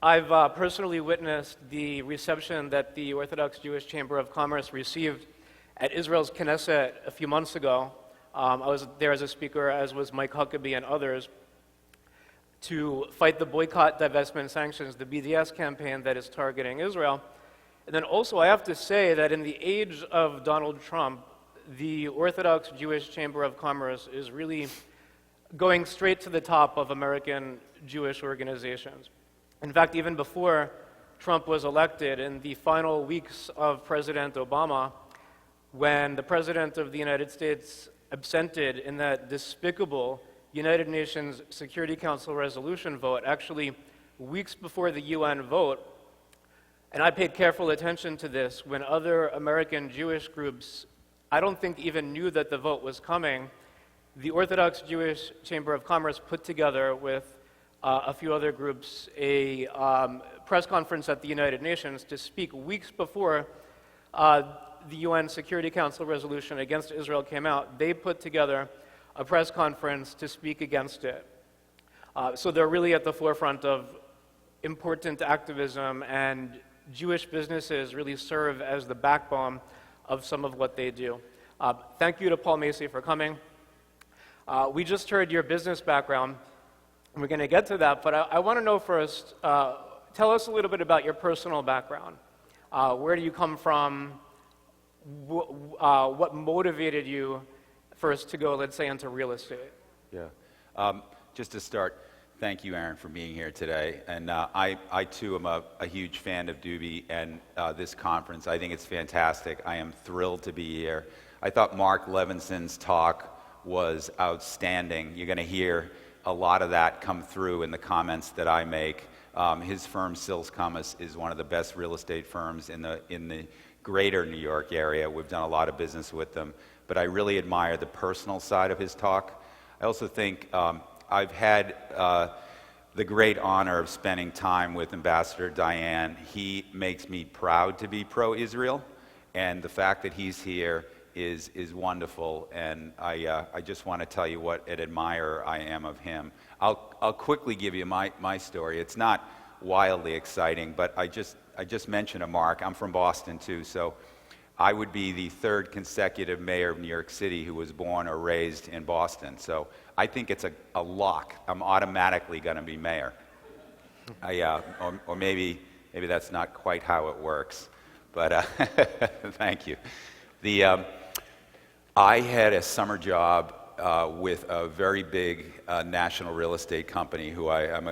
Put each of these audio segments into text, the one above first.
I've personally witnessed the reception that the Orthodox Jewish Chamber of Commerce received at Israel's Knesset a few months ago. I was there as a speaker, as was Mike Huckabee and others, to fight the boycott, divestment, sanctions, the BDS campaign that is targeting Israel. And then also, I have to say that in the age of Donald Trump, the Orthodox Jewish Chamber of Commerce is really going straight to the top of American Jewish organizations. In fact, even before Trump was elected, in the final weeks of President Obama, when the President of the United States absented in that despicable United Nations Security Council resolution vote, actually weeks before the UN vote, and I paid careful attention to this, when other American Jewish groups, I don't think even knew that the vote was coming, the Orthodox Jewish Chamber of Commerce put together with a few other groups a press conference at the United Nations to speak weeks before the UN Security Council resolution against Israel came out. They put together a press conference to speak against it. So they're really at the forefront of important activism, and Jewish businesses really serve as the backbone of some of what they do. Thank you to Paul Massey for coming. We just heard your business background, and we're going to get to that, but I want to know first, tell us a little bit about your personal background. Where do you come from? What motivated you first to go, let's say, into real estate? Yeah. Just to start, thank you, Aaron, for being here today. And I too, am a huge fan of Doobie and this conference. I think it's fantastic. I am thrilled to be here. I thought Mark Levinson's talk was outstanding. You're going to hear a lot of that come through in the comments that I make. His firm, Sills Cummins, is one of the best real estate firms in the greater New York area. We've done a lot of business with them. But I really admire the personal side of his talk. I also think I've had the great honor of spending time with Ambassador Dayan. He makes me proud to be pro-Israel, and the fact that he's here is wonderful, and I just want to tell you what an admirer I am of him. I'll quickly give you my story. It's not wildly exciting, but I just mentioned a Mark. I'm from Boston too, so I would be the third consecutive mayor of New York City who was born or raised in Boston. So I think it's a lock. I'm automatically going to be mayor. Or maybe that's not quite how it works. But thank you. I had a summer job with a very big national real estate company who I'm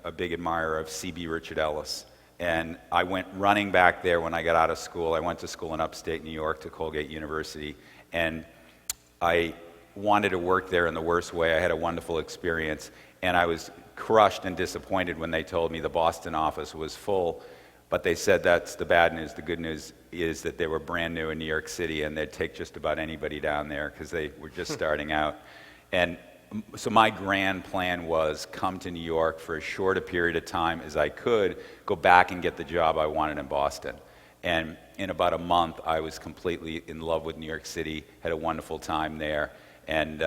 a big admirer of, CB Richard Ellis. And I went running back there when I got out of school. I went to school in upstate New York to Colgate University. And I wanted to work there in the worst way. I had a wonderful experience. And I was crushed and disappointed when they told me the Boston office was full. But they said that's the bad news. The good news is that they were brand new in New York City, and they'd take just about anybody down there because they were just starting out. And so my grand plan was come to New York for as short a period of time as I could, go back and get the job I wanted in Boston. And in about a month, I was completely in love with New York City, had a wonderful time there, and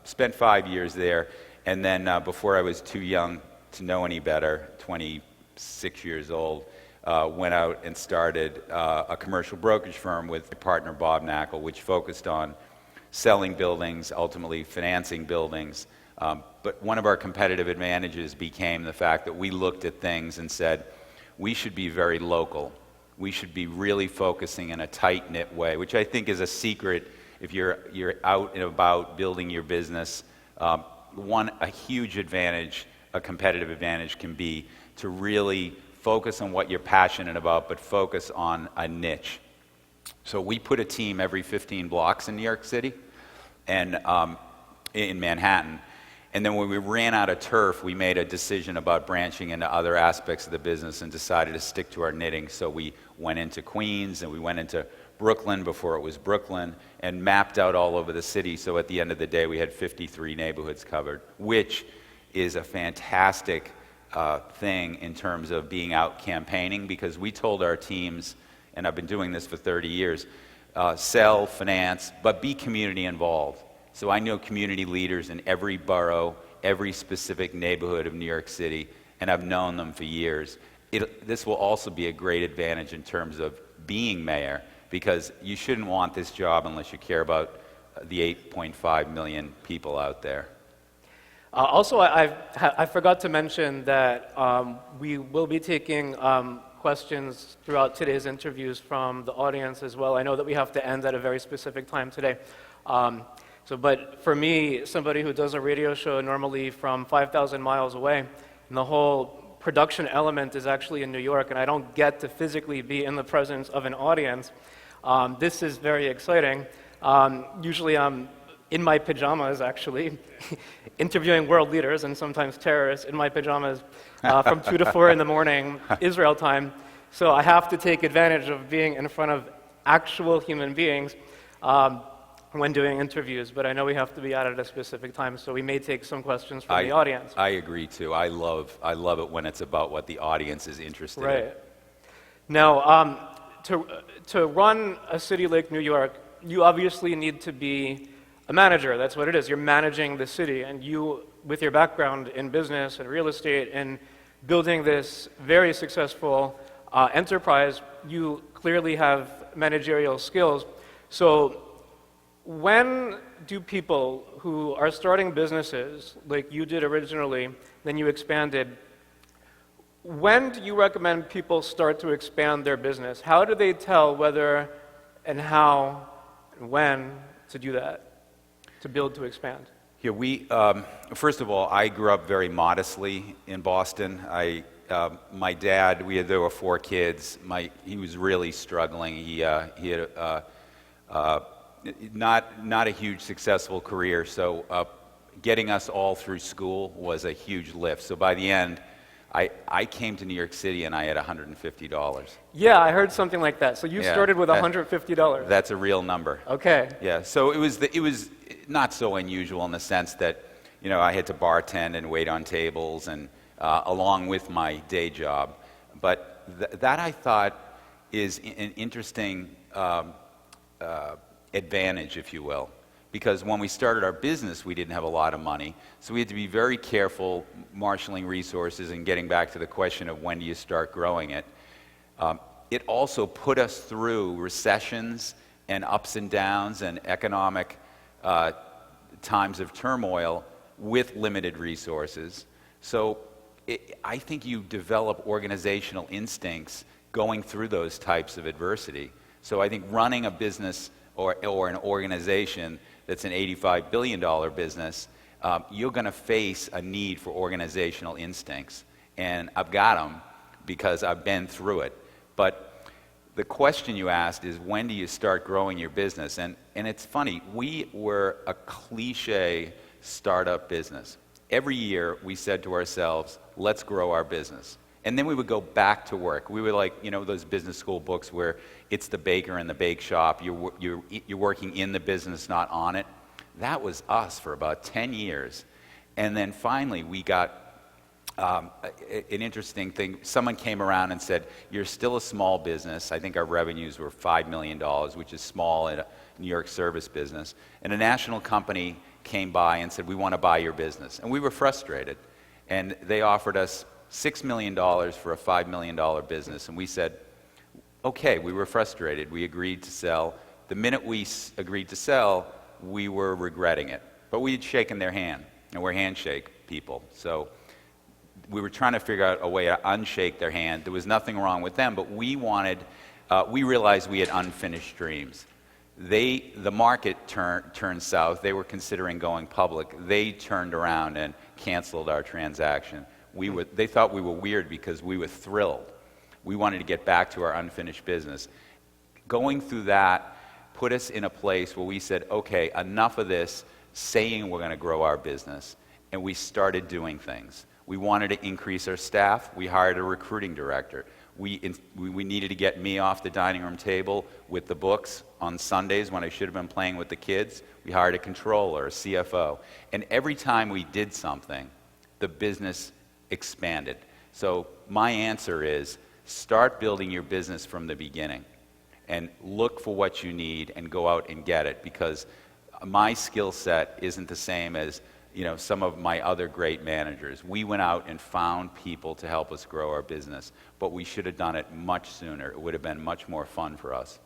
spent 5 years there. And then before I was too young to know any better, 26 years old, went out and started a commercial brokerage firm with my partner Bob Knackel, which focused on selling buildings, ultimately financing buildings. But one of our competitive advantages became the fact that we looked at things and said, we should be very local. We should be really focusing in a tight-knit way, which I think is a secret if you're out and about building your business. A huge advantage, a competitive advantage can be to really focus on what you're passionate about, but focus on a niche. So we put a team every 15 blocks in New York City and in Manhattan. And then when we ran out of turf, we made a decision about branching into other aspects of the business and decided to stick to our knitting. So we went into Queens and we went into Brooklyn before it was Brooklyn and mapped out all over the city. So at the end of the day, we had 53 neighborhoods covered, which is a fantastic thing in terms of being out campaigning, because we told our teams, and I've been doing this for 30 years, sell, finance, but be community involved. So I know community leaders in every borough, every specific neighborhood of New York City, and I've known them for years. This will also be a great advantage in terms of being mayor, because you shouldn't want this job unless you care about the 8.5 million people out there. Also, I forgot to mention that we will be taking questions throughout today's interviews from the audience as well. I know that we have to end at a very specific time today. But for me, somebody who does a radio show normally from 5,000 miles away, and the whole production element is actually in New York, and I don't get to physically be in the presence of an audience, this is very exciting. Usually I'm in my pajamas, actually, interviewing world leaders and sometimes terrorists in my pajamas from 2 to 4 in the morning, Israel time. So I have to take advantage of being in front of actual human beings when doing interviews, but I know we have to be out at a specific time, so we may take some questions from the audience. I agree too. I love it when it's about what the audience is interested in. Right. Now, to run a city like New York, you obviously need to be a manager. That's what it is. You're managing the city, and you, with your background in business and real estate and building this very successful enterprise, you clearly have managerial skills. So when do people who are starting businesses, like you did originally, then you expanded, when do you recommend people start to expand their business? How do they tell whether and how and when to do that, to build, to expand? Yeah, first of all, I grew up very modestly in Boston. My dad, there were 4 kids. He was really struggling. He had not a huge successful career, so getting us all through school was a huge lift. So by the end, I came to New York City and I had $150. Yeah, I heard something like that. So you started with $150. That's a real number. Okay. Yeah, so it was not so unusual in the sense that, I had to bartend and wait on tables and along with my day job. But that I thought is an interesting advantage, if you will. Because when we started our business, we didn't have a lot of money. So we had to be very careful marshaling resources and getting back to the question of when do you start growing it. It also put us through recessions and ups and downs and economic times of turmoil with limited resources. So I think you develop organizational instincts going through those types of adversity. So I think running a business or an organization that's an $85 billion business, you're going to face a need for organizational instincts. And I've got them because I've been through it. But the question you asked is, when do you start growing your business? And it's funny, we were a cliche startup business. Every year we said to ourselves, let's grow our business. And then we would go back to work. We were like, those business school books where it's the baker in the bake shop. You're working in the business, not on it. That was us for about 10 years. And then finally we got an interesting thing. Someone came around and said, you're still a small business. I think our revenues were $5 million, which is small in a New York service business. And a national company came by and said, we want to buy your business. And we were frustrated. And they offered us $6 million for a $5 million business. And we said, okay, we were frustrated. We agreed to sell. The minute we agreed to sell, we were regretting it. But we had shaken their hand, and we're handshake people. So we were trying to figure out a way to unshake their hand. There was nothing wrong with them, but we realized we had unfinished dreams. The market turned south. They were considering going public. They turned around and canceled our transaction. They thought we were weird because we were thrilled. We wanted to get back to our unfinished business. Going through that put us in a place where we said, okay, enough of this saying we're going to grow our business, and we started doing things. We wanted to increase our staff. We hired a recruiting director. We needed to get me off the dining room table with the books on Sundays when I should have been playing with the kids. We hired a controller, a CFO. And every time we did something, the business expanded. So my answer is, start building your business from the beginning and look for what you need and go out and get it, because my skill set isn't the same as some of my other great managers. We went out and found people to help us grow our business, but we should have done it much sooner. It would have been much more fun for us.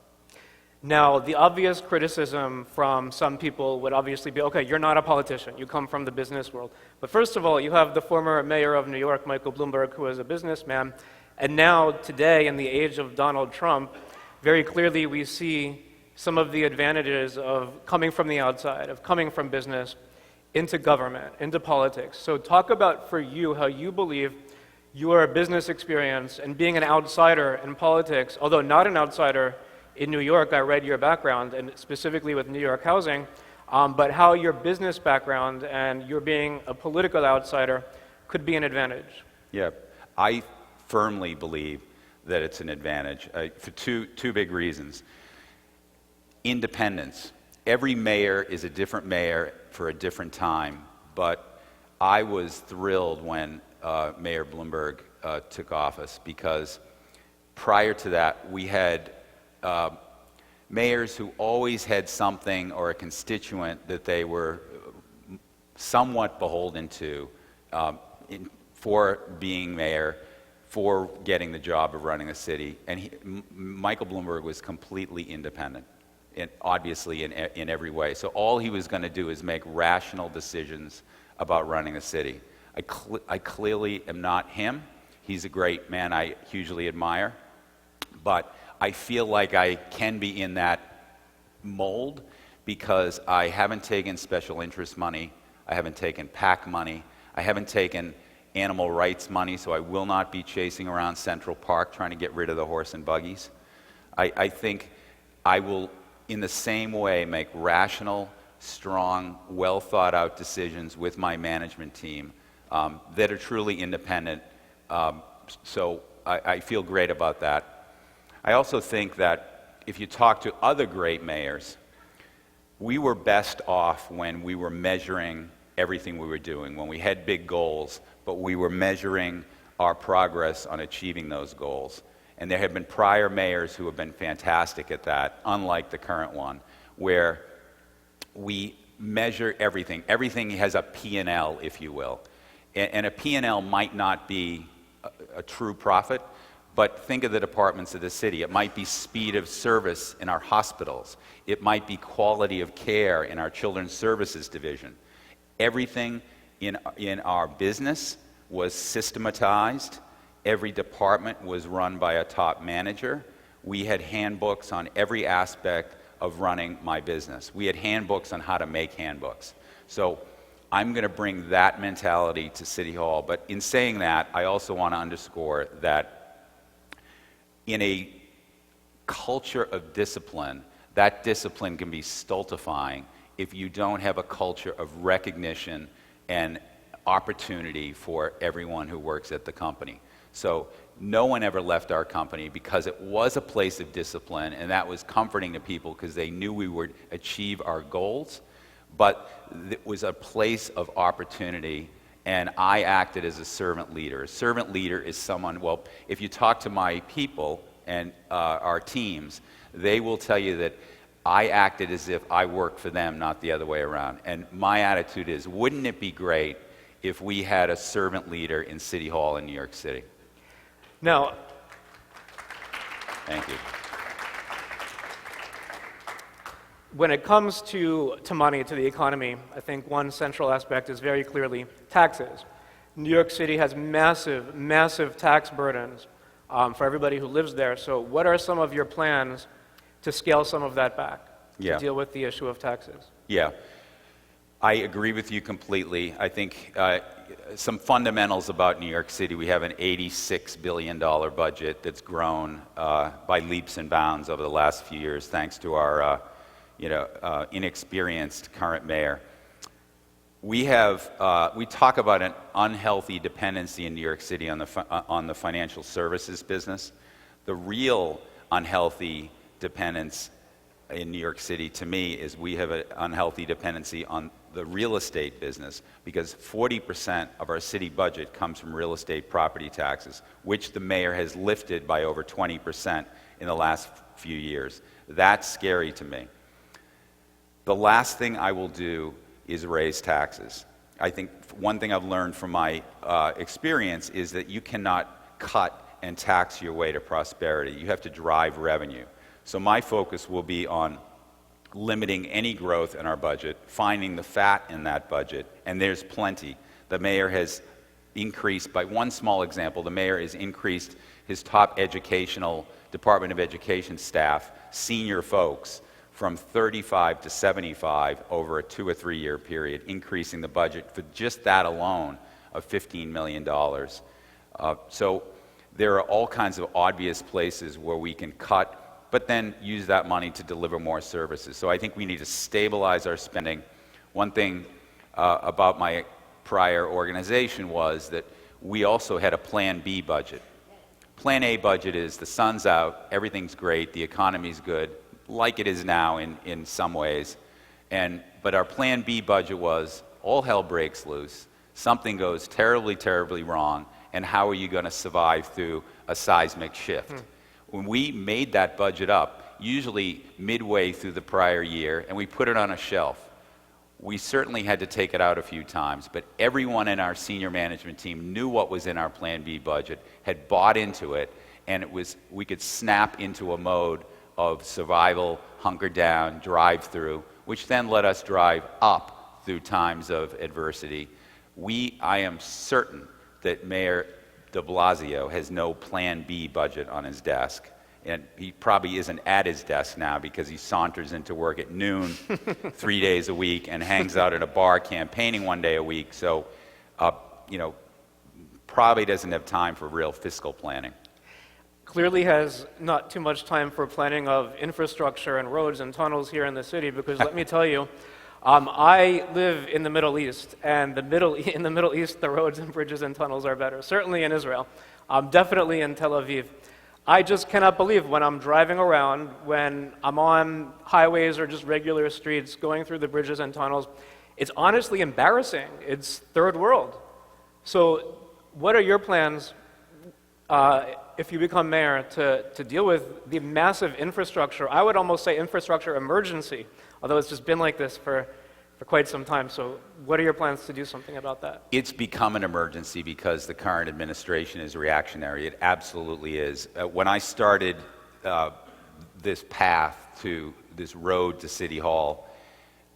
Now, the obvious criticism from some people would obviously be, okay, you're not a politician, you come from the business world. But first of all, you have the former mayor of New York, Michael Bloomberg, who is a businessman. And now, today, in the age of Donald Trump, very clearly we see some of the advantages of coming from the outside, of coming from business into government, into politics. So talk about, for you, how you believe your business experience and being an outsider in politics, although not an outsider in New York, I read your background, and specifically with New York housing, but how your business background and your being a political outsider could be an advantage. Yeah, I firmly believe that it's an advantage for two big reasons. Independence. Every mayor is a different mayor for a different time, but I was thrilled when Mayor Bloomberg took office, because prior to that we had mayors who always had something or a constituent that they were somewhat beholden to for being mayor, for getting the job of running a city. And Michael Bloomberg was completely independent, obviously in every way. So all he was going to do is make rational decisions about running a city. I clearly am not him. He's a great man I hugely admire. But I feel like I can be in that mold because I haven't taken special interest money, I haven't taken PAC money, I haven't taken animal rights money, so I will not be chasing around Central Park trying to get rid of the horse and buggies. I think I will, in the same way, make rational, strong, well thought out decisions with my management team that are truly independent. So I feel great about that. I also think that if you talk to other great mayors, we were best off when we were measuring everything we were doing, when we had big goals, but we were measuring our progress on achieving those goals. And there have been prior mayors who have been fantastic at that, unlike the current one, where we measure everything. Everything has a P&L, if you will. And a P&L might not be a true profit, but think of the departments of the city. It might be speed of service in our hospitals. It might be quality of care in our children's services division. Everything in our business was systematized. Every department was run by a top manager. We had handbooks on every aspect of running my business. We had handbooks on how to make handbooks. So I'm going to bring that mentality to City Hall. But in saying that, I also want to underscore that in a culture of discipline, that discipline can be stultifying if you don't have a culture of recognition and opportunity for everyone who works at the company. So no one ever left our company because it was a place of discipline, and that was comforting to people because they knew we would achieve our goals, but it was a place of opportunity, and I acted as a servant leader. A servant leader is someone, well, if you talk to my people and our teams, they will tell you that I acted as if I worked for them, not the other way around. And my attitude is, wouldn't it be great if we had a servant leader in City Hall in New York City? Now, thank you. When it comes to money, to the economy, I think one central aspect is very clearly taxes. New York City has massive, massive tax burdens for everybody who lives there. So what are some of your plans to scale some of that back, to deal with the issue of taxes? Yeah, I agree with you completely. I think some fundamentals about New York City. We have an $86 billion budget that's grown by leaps and bounds over the last few years, thanks to our inexperienced current mayor. We talk about an unhealthy dependency in New York City on the financial services business. The real unhealthy dependence in New York City, to me, is we have an unhealthy dependency on the real estate business, because 40% of our city budget comes from real estate property taxes, which the mayor has lifted by over 20% in the last few years. That's scary to me. The last thing I will do is raise taxes. I think one thing I've learned from my experience is that you cannot cut and tax your way to prosperity. You have to drive revenue. So my focus will be on limiting any growth in our budget, finding the fat in that budget, and there's plenty. The mayor has increased, by one small example, the mayor has increased his top Department of Education staff, senior folks, from 35 to 75 over a 2 or 3 year period, increasing the budget for just that alone of $15 million. So there are all kinds of obvious places where we can cut, but then use that money to deliver more services. So I think we need to stabilize our spending. One thing about my prior organization was that we also had a Plan B budget. Plan A budget is the sun's out, everything's great, the economy's good, like it is now in some ways. But our Plan B budget was all hell breaks loose, something goes terribly, terribly wrong, and how are you going to survive through a seismic shift? When we made that budget up, usually midway through the prior year, and we put it on a shelf, we certainly had to take it out a few times, but everyone in our senior management team knew what was in our Plan B budget, had bought into it, and we could snap into a mode of survival, hunker down, drive through, which then let us drive up through times of adversity. I am certain that Mayor de Blasio has no Plan B budget on his desk. And he probably isn't at his desk now because he saunters into work at noon 3 days a week and hangs out at a bar campaigning 1 day a week. So, probably doesn't have time for real fiscal planning. Clearly has not too much time for planning of infrastructure and roads and tunnels here in the city, because let me tell you, I live in the Middle East, and in the Middle East, the roads and bridges and tunnels are better. Certainly in Israel, definitely in Tel Aviv. I just cannot believe when I'm driving around, when I'm on highways or just regular streets, going through the bridges and tunnels, it's honestly embarrassing. It's third world. So what are your plans if you become mayor to deal with the massive infrastructure, I would almost say infrastructure emergency, although it's just been like this for quite some time. So what are your plans to do something about that? It's become an emergency because the current administration is reactionary. It absolutely is. When I started this path to this road to City Hall,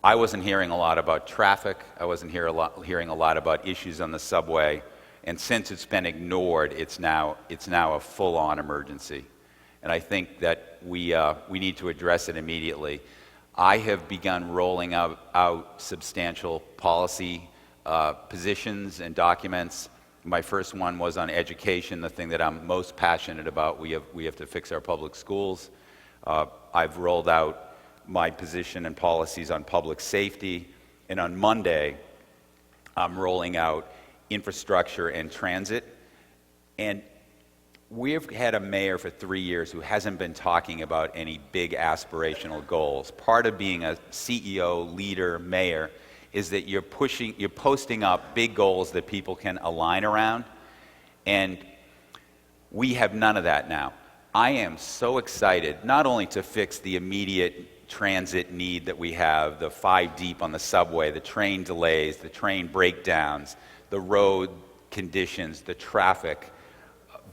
I wasn't hearing a lot about traffic. I wasn't hearing a lot about issues on the subway. And since it's been ignored, it's now a full-on emergency. And I think that we need to address it immediately. I have begun rolling out substantial policy positions and documents. My first one was on education, the thing that I'm most passionate about. We have to fix our public schools. I've rolled out my position and policies on public safety. And on Monday, I'm rolling out infrastructure and transit. And we've had a mayor for 3 years who hasn't been talking about any big aspirational goals. Part of being a CEO, leader, mayor is that you're posting up big goals that people can align around. And we have none of that now. I am so excited not only to fix the immediate transit need that we have, the 5 deep on the subway, the train delays, the train breakdowns, the road conditions, the traffic,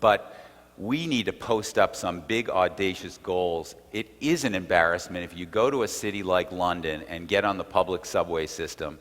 but we need to post up some big audacious goals. It is an embarrassment if you go to a city like London and get on the public subway system,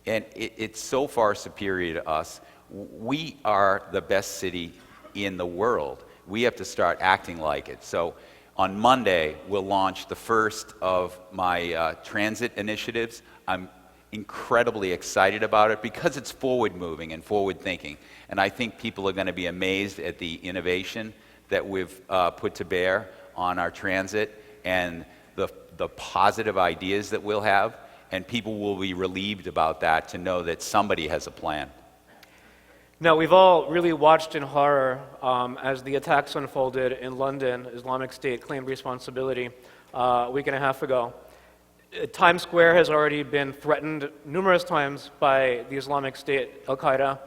and it's so far superior to us. We are the best city in the world. We have to start acting like it. So on Monday, we'll launch the first of my transit initiatives. I'm incredibly excited about it because it's forward-moving and forward-thinking. And I think people are going to be amazed at the innovation that we've put to bear on our transit and the positive ideas that we'll have. And people will be relieved about that to know that somebody has a plan. Now, we've all really watched in horror as the attacks unfolded in London. Islamic State claimed responsibility a week and a half ago. Times Square has already been threatened numerous times by the Islamic State, Al-Qaeda.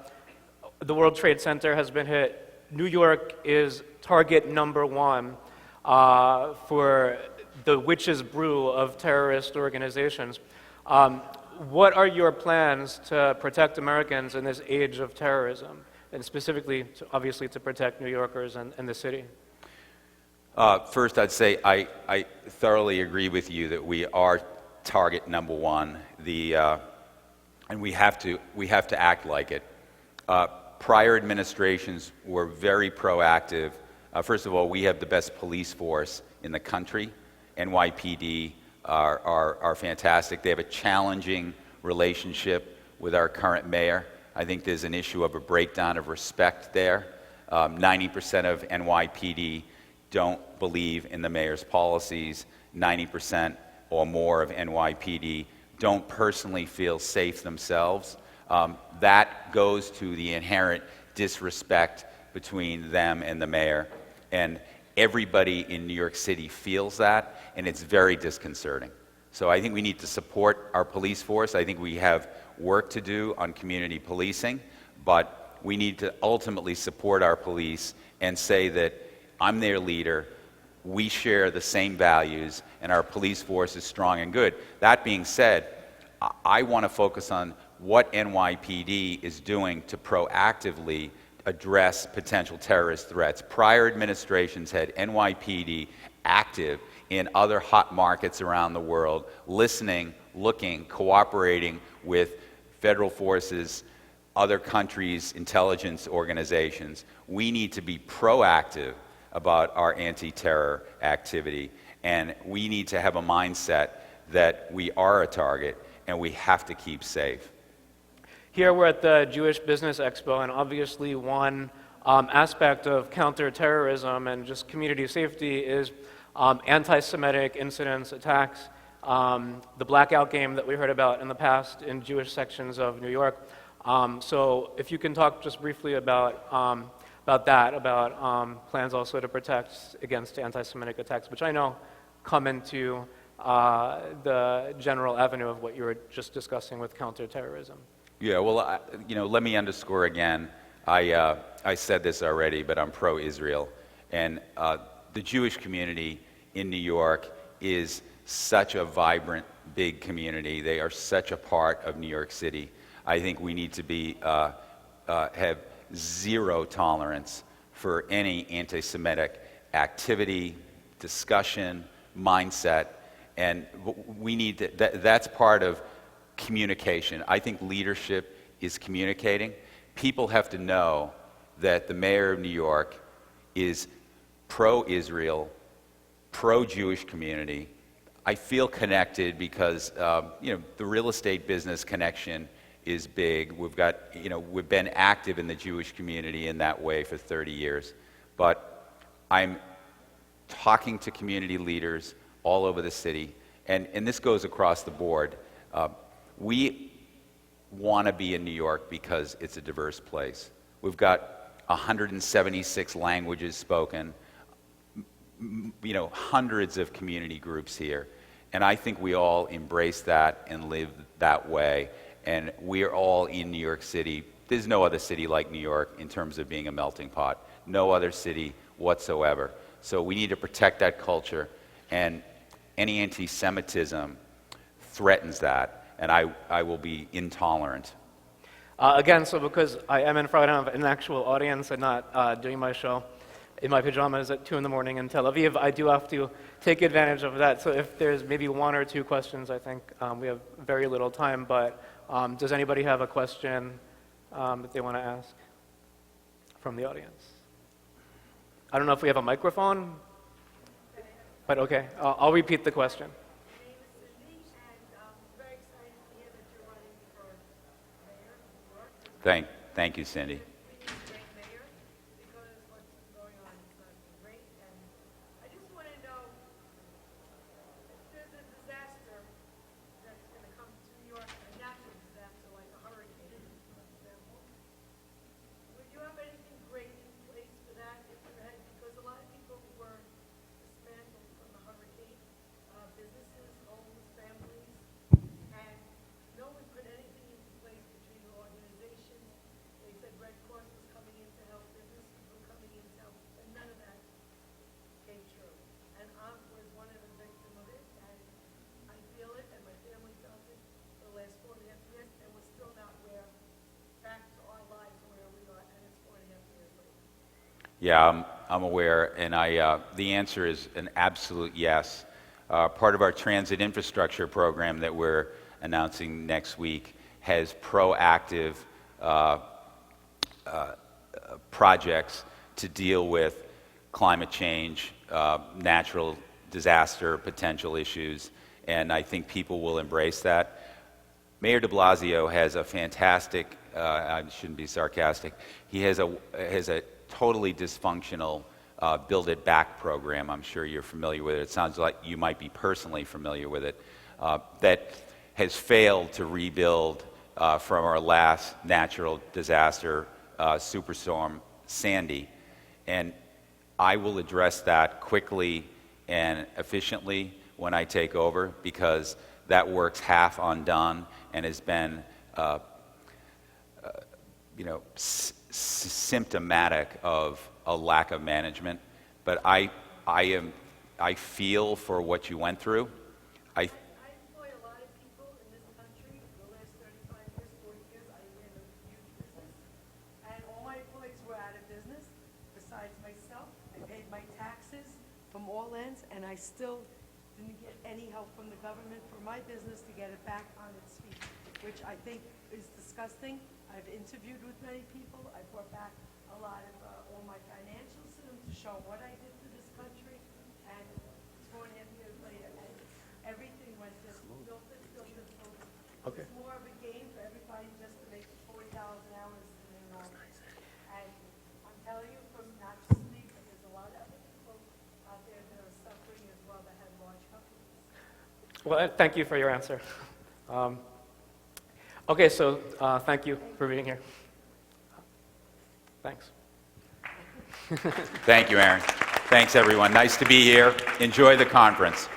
The World Trade Center has been hit. New York is target number one for the witch's brew of terrorist organizations. what are your plans to protect Americans in this age of terrorism, and specifically, obviously, to protect New Yorkers and the city? First, I'd say I thoroughly agree with you that we are target number one, and we have to act like it. Prior administrations were very proactive. First of all, we have the best police force in the country. NYPD are fantastic. They have a challenging relationship with our current mayor. I think there's an issue of a breakdown of respect there. 90% of NYPD don't believe in the mayor's policies. 90% or more of NYPD don't personally feel safe themselves. That goes to the inherent disrespect between them and the mayor. And everybody in New York City feels that, and it's very disconcerting. So I think we need to support our police force. I think we have work to do on community policing, but we need to ultimately support our police and say that I'm their leader, we share the same values, and our police force is strong and good. That being said, I want to focus on what NYPD is doing to proactively address potential terrorist threats. Prior administrations had NYPD active in other hot markets around the world, listening, looking, cooperating with federal forces, other countries' intelligence organizations. We need to be proactive about our anti-terror activity, and we need to have a mindset that we are a target and we have to keep safe. Here we're at the Jewish Business Expo, and obviously one aspect of counterterrorism and just community safety is anti-Semitic incidents, attacks, the blackout game that we heard about in the past in Jewish sections of New York. So if you can talk just briefly about plans also to protect against anti-Semitic attacks, which I know come into the general avenue of what you were just discussing with counterterrorism. Yeah, well, let me underscore again. I said this already, but I'm pro-Israel, and the Jewish community in New York is such a vibrant, big community. They are such a part of New York City. I think we need to have zero tolerance for any anti-Semitic activity, discussion, mindset, and we need to, that's part of communication. I think leadership is communicating. People have to know that the mayor of New York is pro-Israel, pro-Jewish community. I feel connected because the real estate business connection is big. We've been active in the Jewish community in that way for 30 years. But I'm talking to community leaders all over the city, and this goes across the board. We want to be in New York because it's a diverse place. We've got 176 languages spoken, hundreds of community groups here. And I think we all embrace that and live that way. And we are all in New York City. There's no other city like New York in terms of being a melting pot. No other city whatsoever. So we need to protect that culture. And any anti-Semitism threatens that. And I will be intolerant. Again, so because I am in front of an actual audience and not doing my show in my pajamas at 2 in the morning in Tel Aviv, I do have to take advantage of that. So if there's maybe 1 or 2 questions, I think we have very little time. But does anybody have a question that they want to ask from the audience? I don't know if we have a microphone, but okay, I'll repeat the question. Thank you, Cindy. Yeah, I'm aware, and the answer is an absolute yes. Part of our transit infrastructure program that we're announcing next week has proactive projects to deal with climate change, natural disaster potential issues, and I think people will embrace that. Mayor de Blasio has a fantastic, I shouldn't be sarcastic, he has a totally dysfunctional Build It Back program. I'm sure you're familiar with it. It sounds like you might be personally familiar with it, that has failed to rebuild from our last natural disaster, Superstorm Sandy. And I will address that quickly and efficiently when I take over, because that work's half undone and has been symptomatic of a lack of management. But I feel for what you went through. I employ a lot of people in this country. For the last 35 years, 40 years, I ran a huge business. And all my employees were out of business. Besides myself, I paid my taxes from all ends, and I still didn't get any help from the government for my business to get it back on its feet, which I think is disgusting. I've interviewed with many people. I brought back a lot of all my financials to them to show what I did for this country. And 4.5 years later, and everything went just filtered. Okay. It's more of a game for everybody just to make $40 an hour in an office. And I'm telling you, from not just me, but there's a lot of other people out there that are suffering as well that have large companies. Well, thank you for your answer. Okay, so thank you for being here. Thanks. Thank you, Aaron. Thanks, everyone. Nice to be here. Enjoy the conference.